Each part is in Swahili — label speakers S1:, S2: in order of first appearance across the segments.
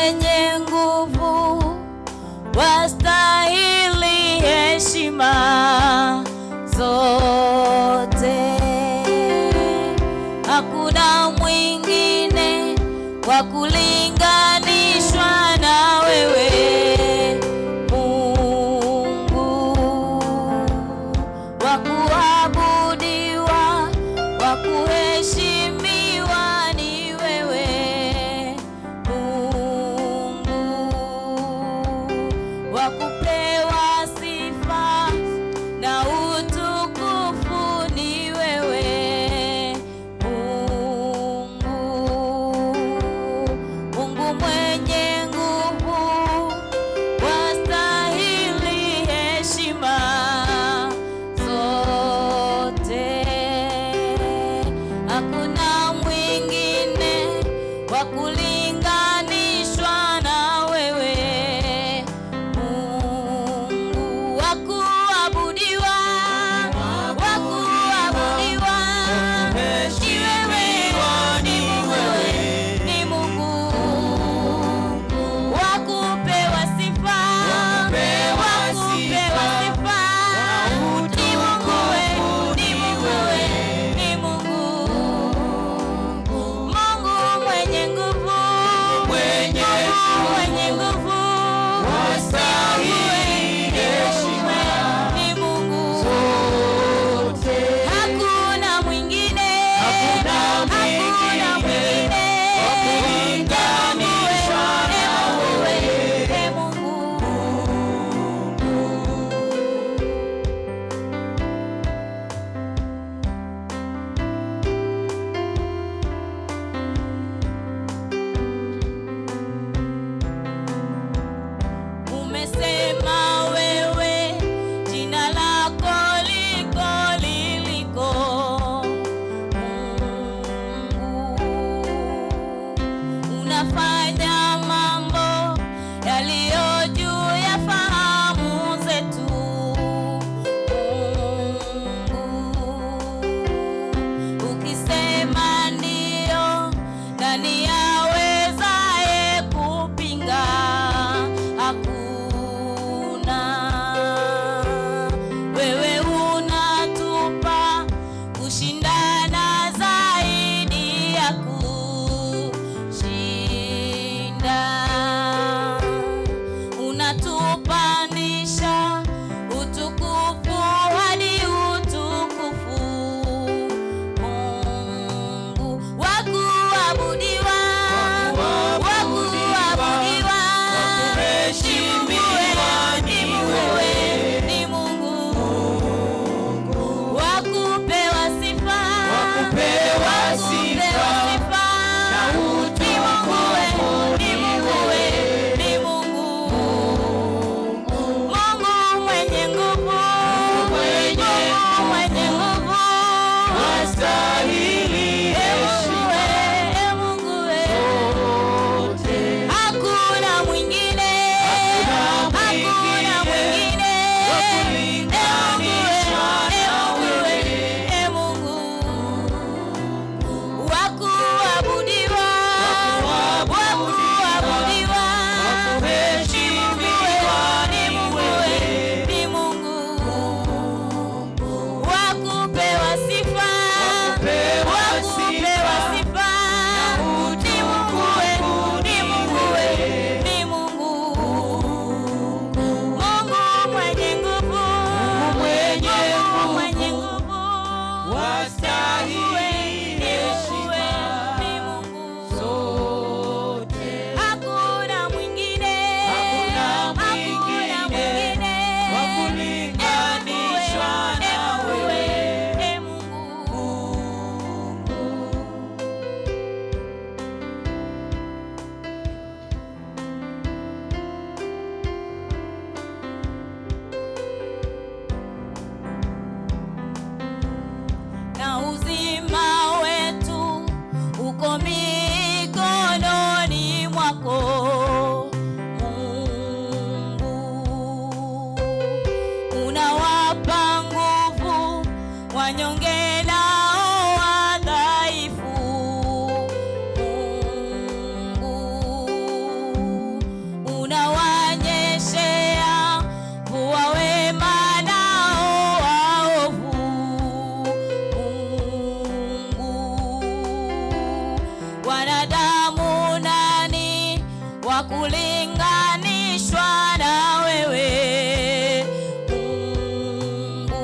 S1: mwenye nguvu, wastahili heshima zote. Hakuna mwingine wa kulinganishwa na wewe Mungu, wa kuabudiwa, wa kuheshimiwa ni wewe Mungu, wa kupewa sifa na utukufu ni wewe Mungu. Mungu mwenye nguvu, wastahili heshima zote. Hakuna mwingine wa kulinganishwa na wewe Mungu, wa kuabudiwa, wa kuabudiwa ni wewe, ni Mungu, wa kupewa sifa, wa kupewa sifa ni Mungu, ni Mungu, ni Mungu. Mungu mwenye nguvu, mwenye nguvu, wastahili heshima ni Mungu zote. Hakuna mwingine, hakuna mwingine wa kulinganishwa na wewe Mungu. Umesema wewe jina lako liko liliko Mungu, unafanya mambo yaliyo juu ya fahamu zetu Mungu. Ukisema ndio, nani awezaye kupinga? Hakuna. Wewe unatupa kushindana zaidi ya kushinda, unatupandisha utukufu hadi utukufu Mungu, wa kuabudiwa, wa kuabudiwa, ni Mungu, ni Mungu, wa kupewa sifa, wa kupewa sifa na utukufu ni Mungu, ni Mungu. Mungu mwenye nguvu, mwenye nguvu, wastahili heshima Mungu zote. Hakuna mwingine, hakuna mwingine wa kulinganishwa na wewe Mungu, wa kuabudiwa, wa kuabudiwa, wa kuheshimiwa ni Mungu, ni Mungu, wa kupewa sifa, wa kupewa sifa ni Mungu, ni Mungu, ni Mungu. Mungu mwenye nguvu, mwenye nguvu, wastahili heshima ni Mungu zote. Hakuna mwingine, hakuna mwingine wa kulinganishwa na wewe Mungu. Na uzima wetu uko mikononi mwako Mungu, unawapa nguvu wanyonge nao wadhaifu Mungu. wa kulinganishwa na wewe Mungu.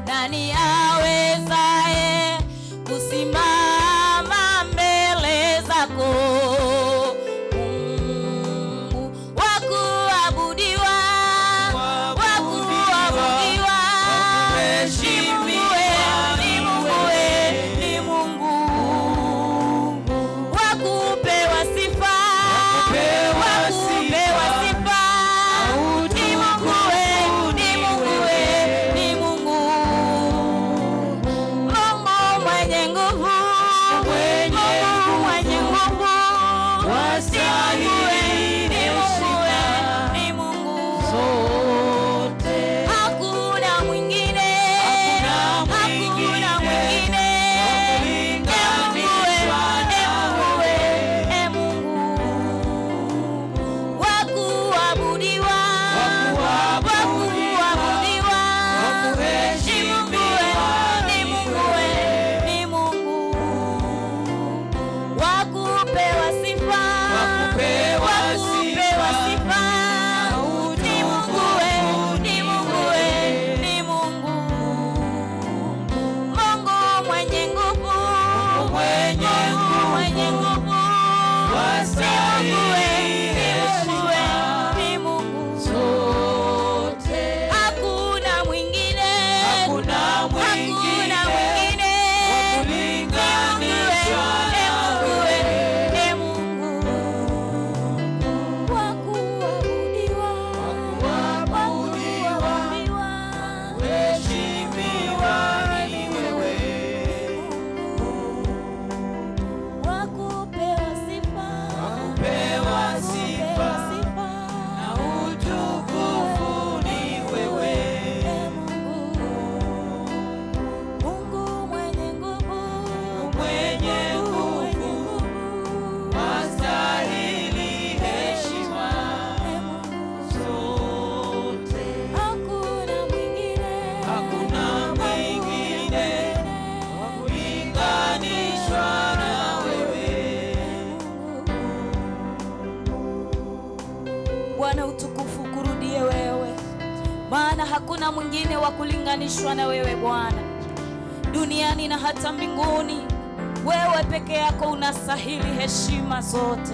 S1: Nani awezaye kusimama mbele zako Mungu? Wa kuabudiwa, wa kuabudiwa, ni Mungu, ni Mungu. Wa kupewa sifa, wa kupewa sifa, ni Mungu, ni Mungu, ni Mungu. Mungu mwenye nguvu, Mungu mwenye nguvu, ni Mungu, ni Mungu. Hakuna mwingine, hakuna mwingine. Ee Mungu, wa kuabudiwa, wa kuabudiwa, ni Mungu, ni Mungu. Wa kupewa sifa, wa kupewa sifa, ni Mungu, ni Mungu, ni Mungu. Mungu mwenye nguvu, Mungu mwenye nguvu, ni Mungu. Hakuna mwingine, hakuna mwingine. Ni Mungu, wa kuabudiwa, wa kuabudiwa, wa kupewa sifa, na utukufu ni wewe Mungu mwenye nguvu, wastahili heshima zote. Hakuna mwingine, wa kulinganishwa na wewe. Bwana, utukufu kurudie wewe, maana hakuna mwingine wa kulinganishwa na wewe Bwana, duniani na hata mbinguni. Wewe peke yako unastahili heshima zote,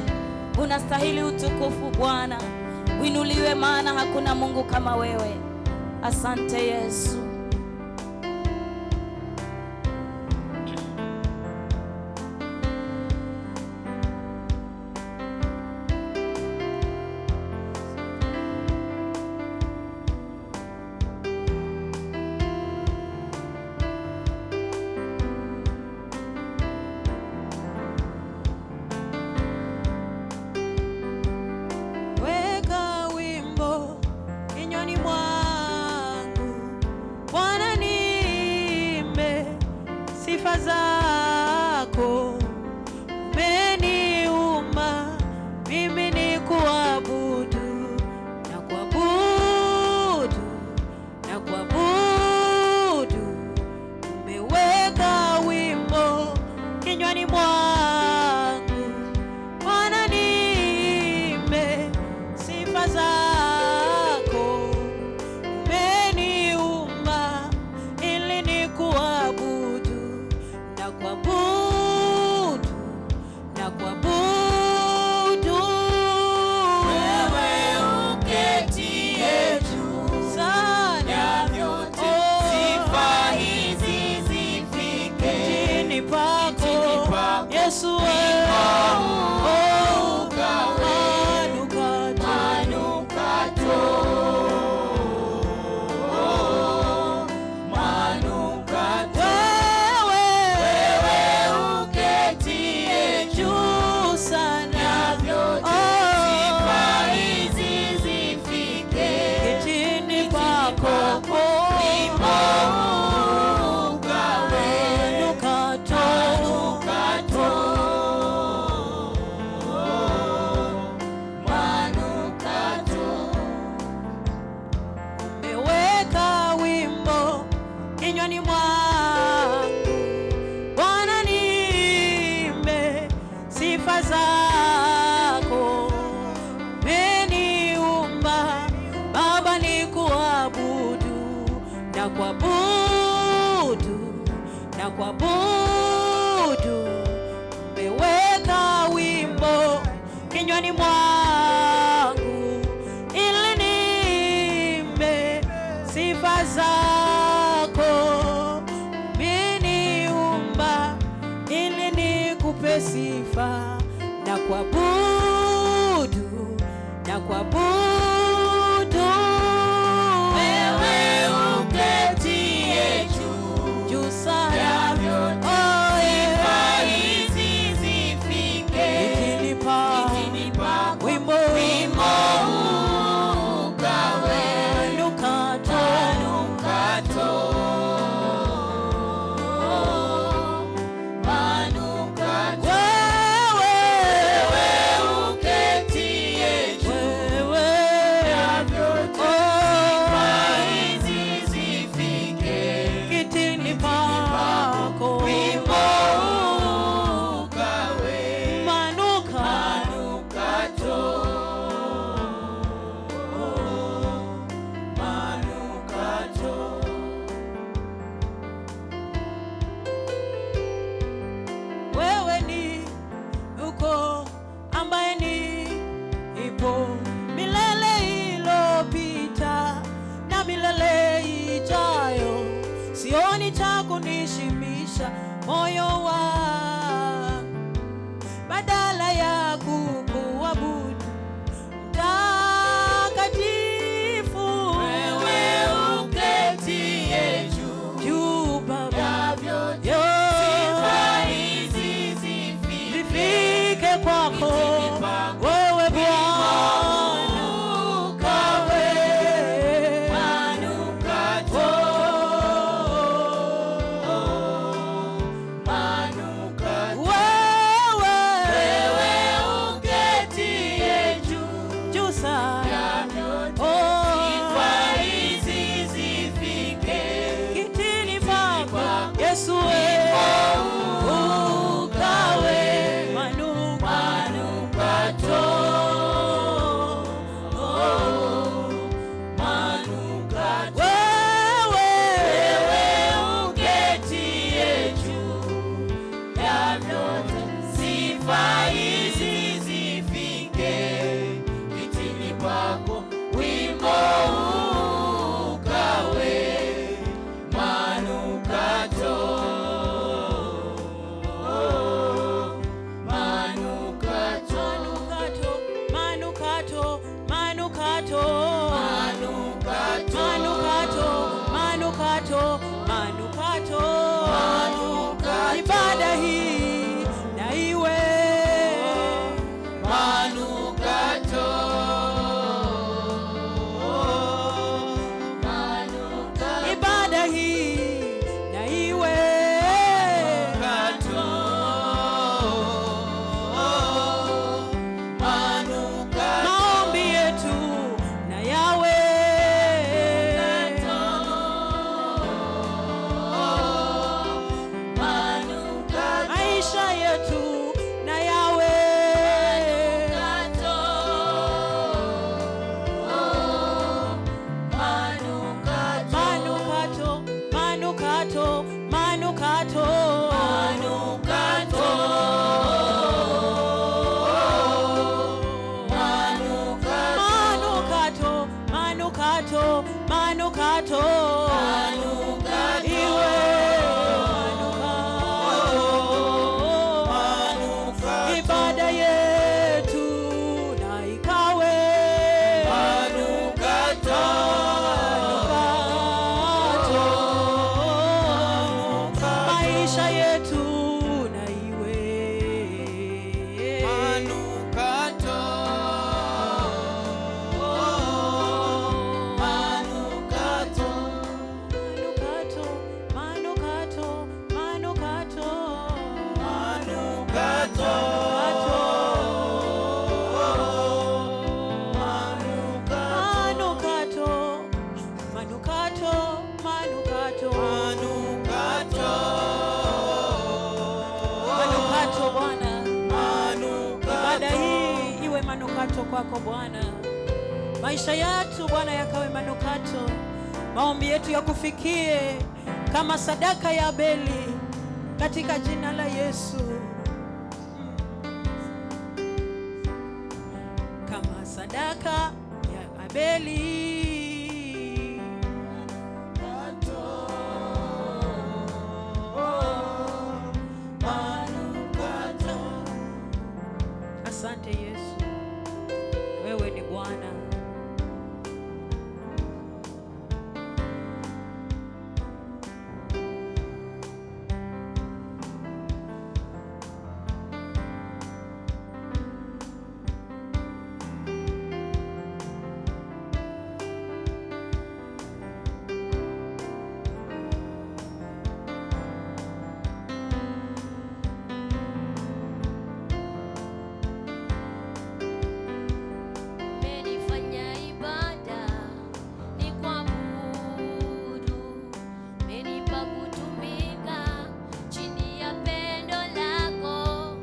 S1: unastahili utukufu Bwana. Uinuliwe, maana hakuna Mungu kama wewe. Asante Yesu.
S2: Weka wimbo kinywani mwangu,
S1: kinywani mwangu ili niimbe sifa zako. Umeniumba ili nikupe sifa na kuabudu, na kuabudu. Wewe uketie juu sana, sifa hizi zifike kitini pako. Wimbo ukawe manukato, milele ilopita na milele ijayo. Sioni cha kunishimisha moyo wangu badala ya kukuabudu mtakatifu. Wewe uketie juu Baba, sifa hizi zifike kwako. Wewe Bwana ukawe manukato, wewe uketie juu sana, sifa hizi zifike kitini pako. Yesu ukawe manukato, wewe uketie juu ya vyote, sifa hizi zifike kitini pako. Wimbo ukawe manukato, ibada hii na iwe manukato, ibada hii na iwe maombi yetu na yawe maisha yetu na yawe manukato, manukato, manukato, manukato, manukato, iwe ibada yetu na ikawe manukato, maisha yetu na iwe manukato, manukato kwako Bwana. Maisha yetu Bwana yakawe manukato, maombi yetu yakufikie kama sadaka ya Abeli katika jina la Yesu.
S2: sadaka ya Abeli. Asante Yesu, wewe ni Bwana.
S3: Umenipa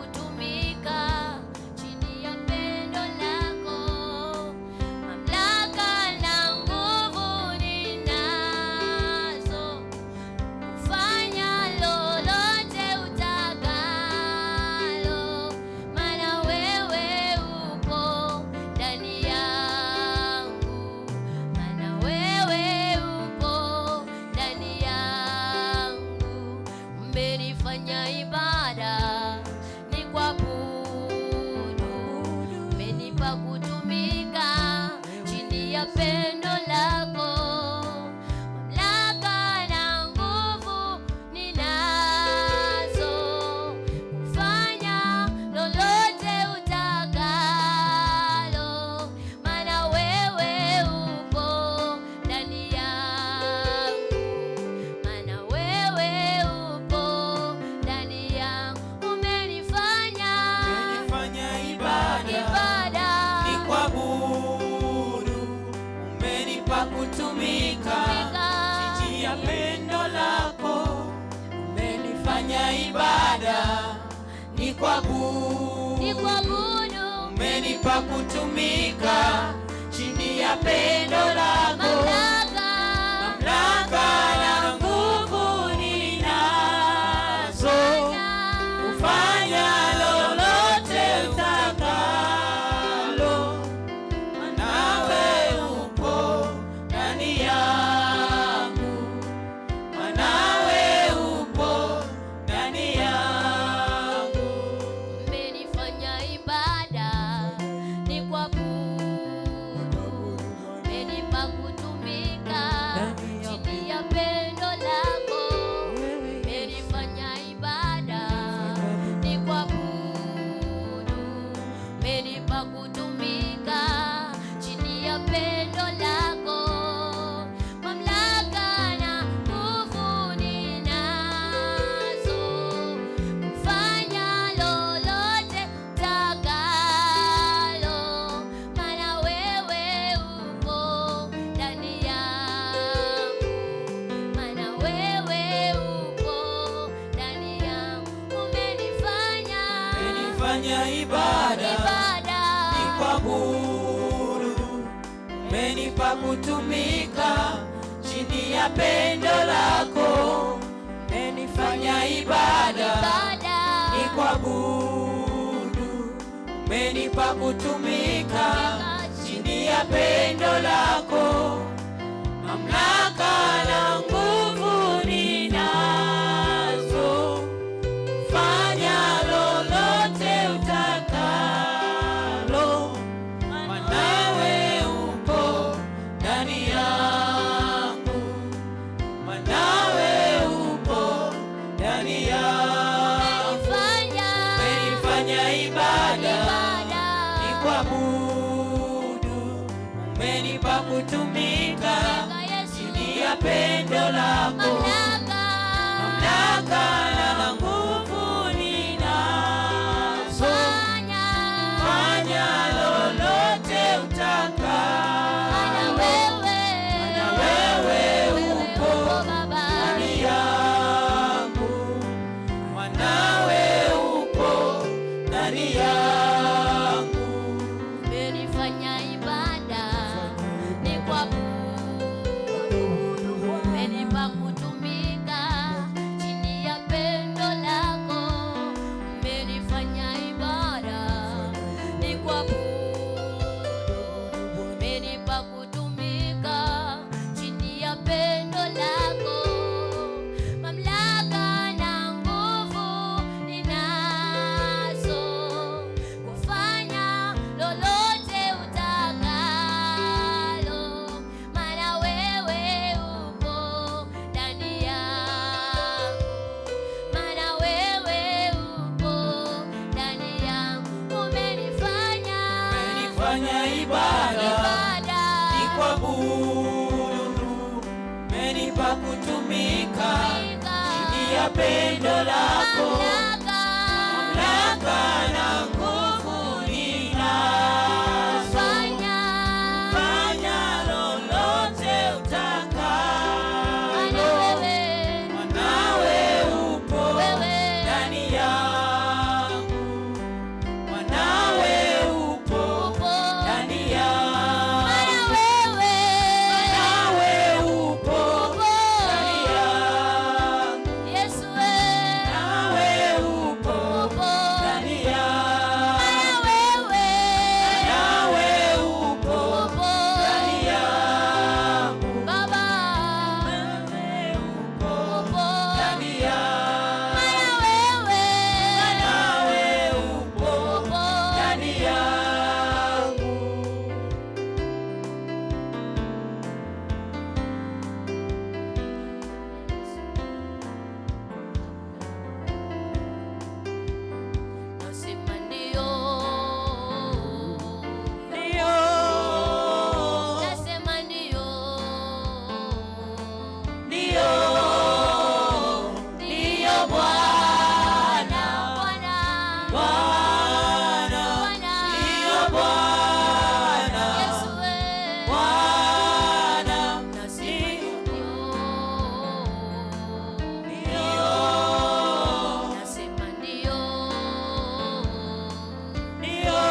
S3: kutumika chini ya pendo lako. Mamlaka na nguvu ninazo, kufanya lolote utakalo, nawe upo ndani yangu, nawe upo ndani yangu.
S4: Umenifanya ibada ni kuabudu, umenipa kutumika chini ya pendo lako. Umenifanya ibada ni kuabudu, umenipa kutumika chini ya pendo lako. Mamlaka na nguvu ninazo, kufanya lolote utakalo, maana wewe upo ndani yangu, maana wewe upo ndani yangu. Umenifanya
S3: ibada ni kuabudu, umenipa kutumika chini ya pendo lako. Umenifanya ibada ni kuabudu, umenipa kutumika chini ya pendo lako. Mamlaka na nguvu ninazo, fanya lolote utakalo, mwanawe upo ndani yangu, mwanawe upo ndani yangu. Umenifanya ibada ni kuabudu, umenipa kutumika chini ya pendo lako. Mamlaka na nguvu ninazo, fanya lolote utakalo, maana wewe upo ndani yangu, mwanawe upo ndani yangu.
S4: Umenifanya ibada ni kuabudu, umenipa kutumika
S3: kufanya ibada, ni kuabudu. Umenipa kutumika chini ya pendo lako, mamlaka na nguvu ninazo. Fanya lolote utakalo, mwanawe upo ndani yangu, mwanawe upo ndani yangu, mwanawe upo ndani yangu,
S4: Yesu
S3: nawe upo ndani yangu, nawe upo ndani yangu,
S4: Baba,
S3: wewe upo ndani yangu, nawe upo ndani yangu.
S4: nasema ndio,
S3: Ndio,
S4: nasema ndio,
S3: ndio, ndio Bwana,
S4: Bwana,
S3: Bwana, ndio Bwana,
S4: Yesu
S3: Bwana,
S4: nasema ndio,
S3: ndio,
S4: nasema ndio,
S3: ndio,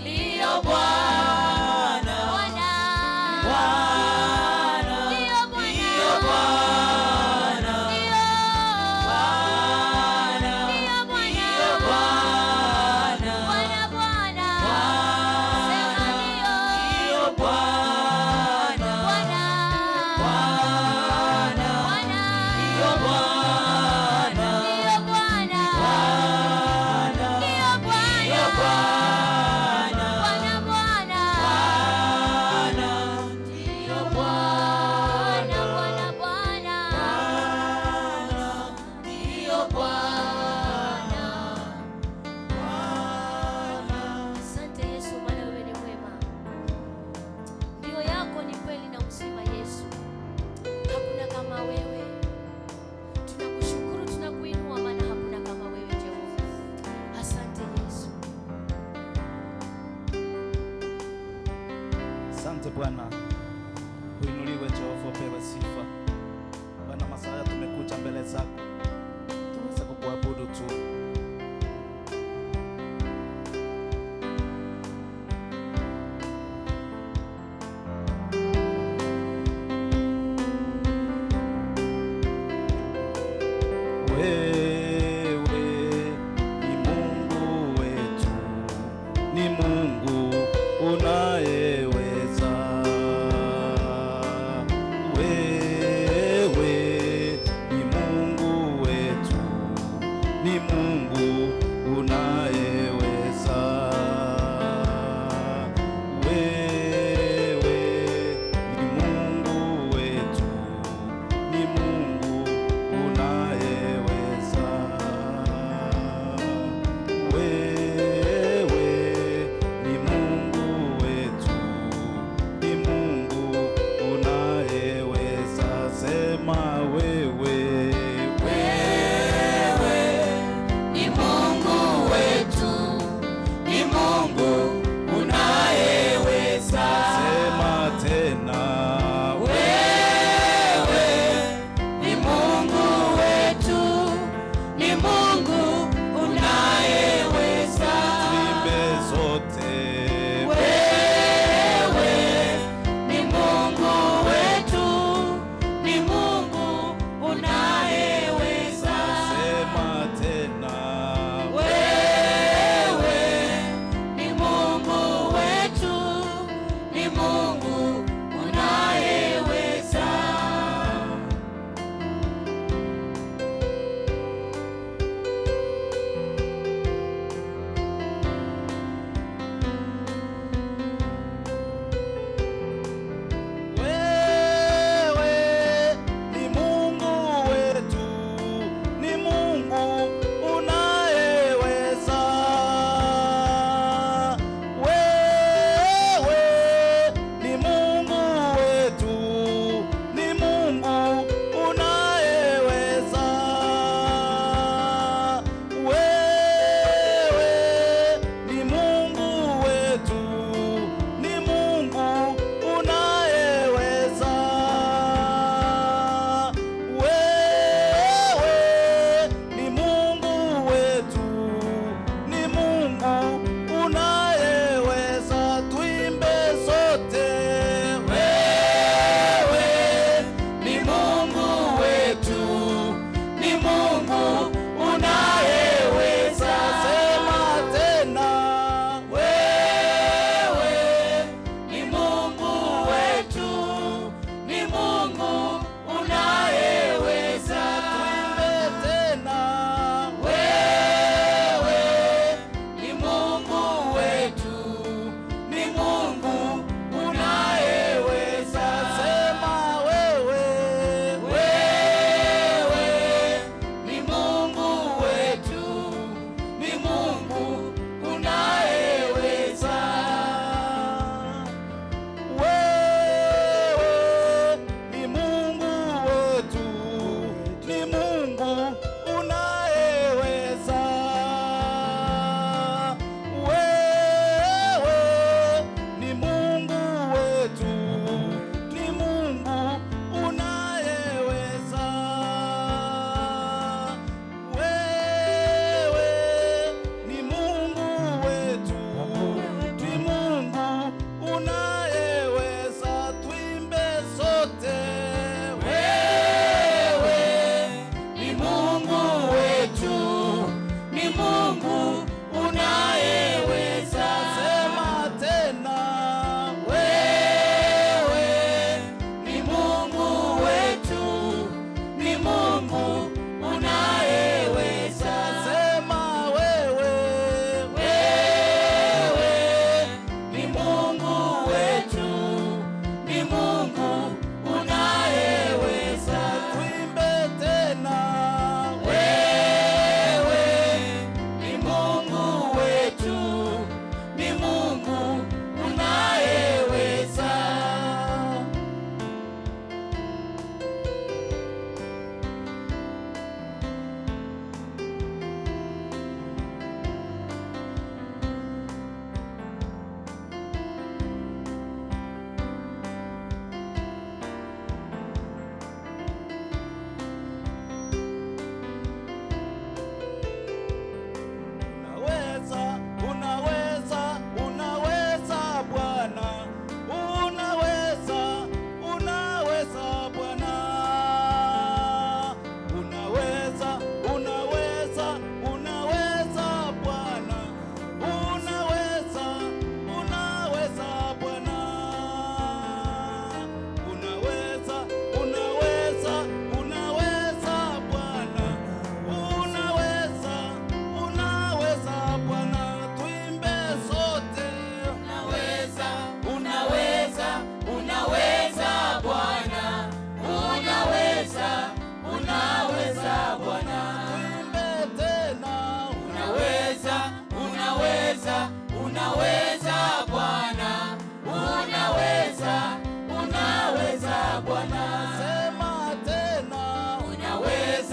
S3: ndio Bwana,
S4: Bwana,
S3: Bwana,
S4: ndio Bwana,
S3: ndio Bwana,
S4: ndio,
S3: Bwana,
S4: ndio Bwana,
S3: ndio Bwana,
S4: Bwana, Bwana, sema ndio,
S3: ndio Bwana,
S4: Bwana,
S3: Bwana,
S4: Bwana,
S3: ndio Bwana,
S4: ndio Bwana,
S3: Bwana,
S4: ndio Bwana,
S3: ndio Bwana,
S4: Bwana, Bwana,
S3: Bwana,
S4: Bwana,
S3: ndio Bwana,
S4: Bwana, Bwana,
S3: ndio Bwana, Bwana.
S4: asante Yesu, maana wewe ni mwema. Ndio yako ni kweli na uzima Yesu, hakuna kama wewe. Tunakushukuru, tunakuinua, maana hakuna kama wewe Jehova. Asante Yesu.
S5: Asante Bwana, uinuliwe Jehova, upewe sifa Bwana. Masaa haya tumekuja mbele zako tuweze kukuabudu tu. Wewe ni Mungu wetu, ni Mungu unayeweza. Wewe ni Mungu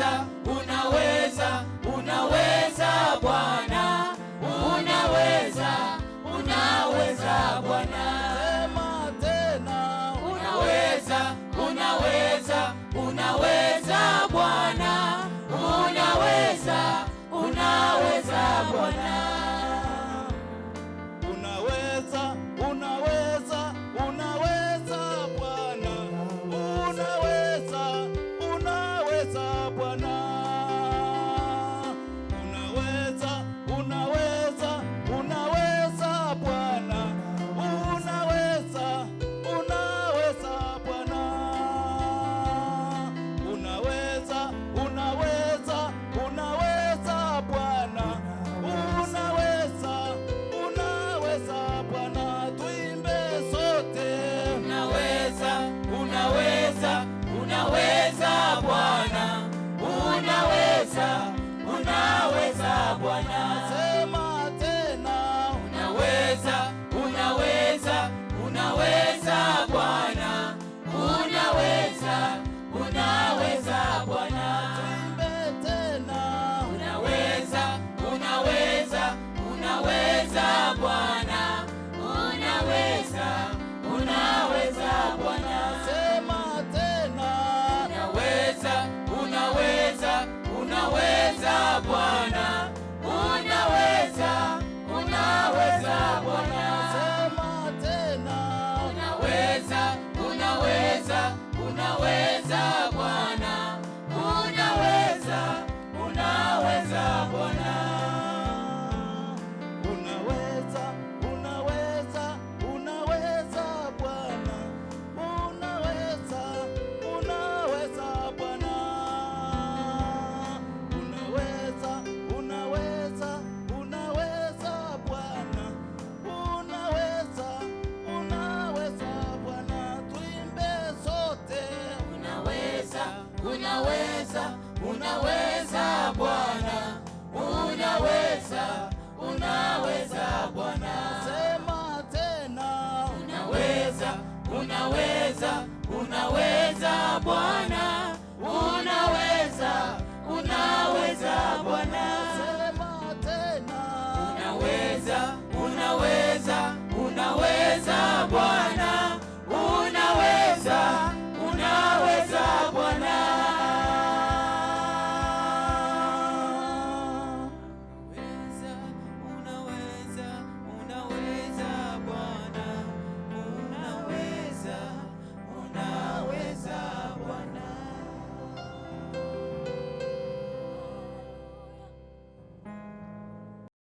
S3: unaweza, unaweza, unaweza Bwana, unaweza, unaweza Bwana.
S5: Sema tena,
S3: unaweza, unaweza, unaweza Bwana, unaweza, unaweza Bwana.
S5: unaweza, unaweza, unaweza Bwana, unaweza, unaweza Bwana, unaweza, unaweza, unaweza Bwana, unaweza, unaweza Bwana, unaweza, unaweza, unaweza Bwana, unaweza, unaweza Bwana, tuimbe sote.
S3: Unaweza, unaweza, unaweza Bwana, unaweza, unaweza Bwana.
S5: Sema tena,
S3: Unaweza, unaweza, unaweza Bwana, unaweza, unaweza Bwana.
S5: tuimbe tena,
S3: Unaweza, unaweza, unaweza Bwana, unaweza, unaweza Bwana.
S5: sema tena,
S3: Unaweza, unaweza, unaweza Bwana, unaweza, unaweza Bwana.
S5: sema tena,
S3: Unaweza, unaweza, unaweza Bwana, unaweza, unaweza Bwana.
S5: unaweza, unaweza, unaweza Bwana, unaweza, unaweza Bwana, unaweza, unaweza, unaweza Bwana, unaweza, unaweza Bwana, tuimbe sote.
S3: Unaweza, unaweza, unaweza Bwana, unaweza, unaweza Bwana.
S5: Sema tena,
S3: Unaweza, unaweza, unaweza Bwana,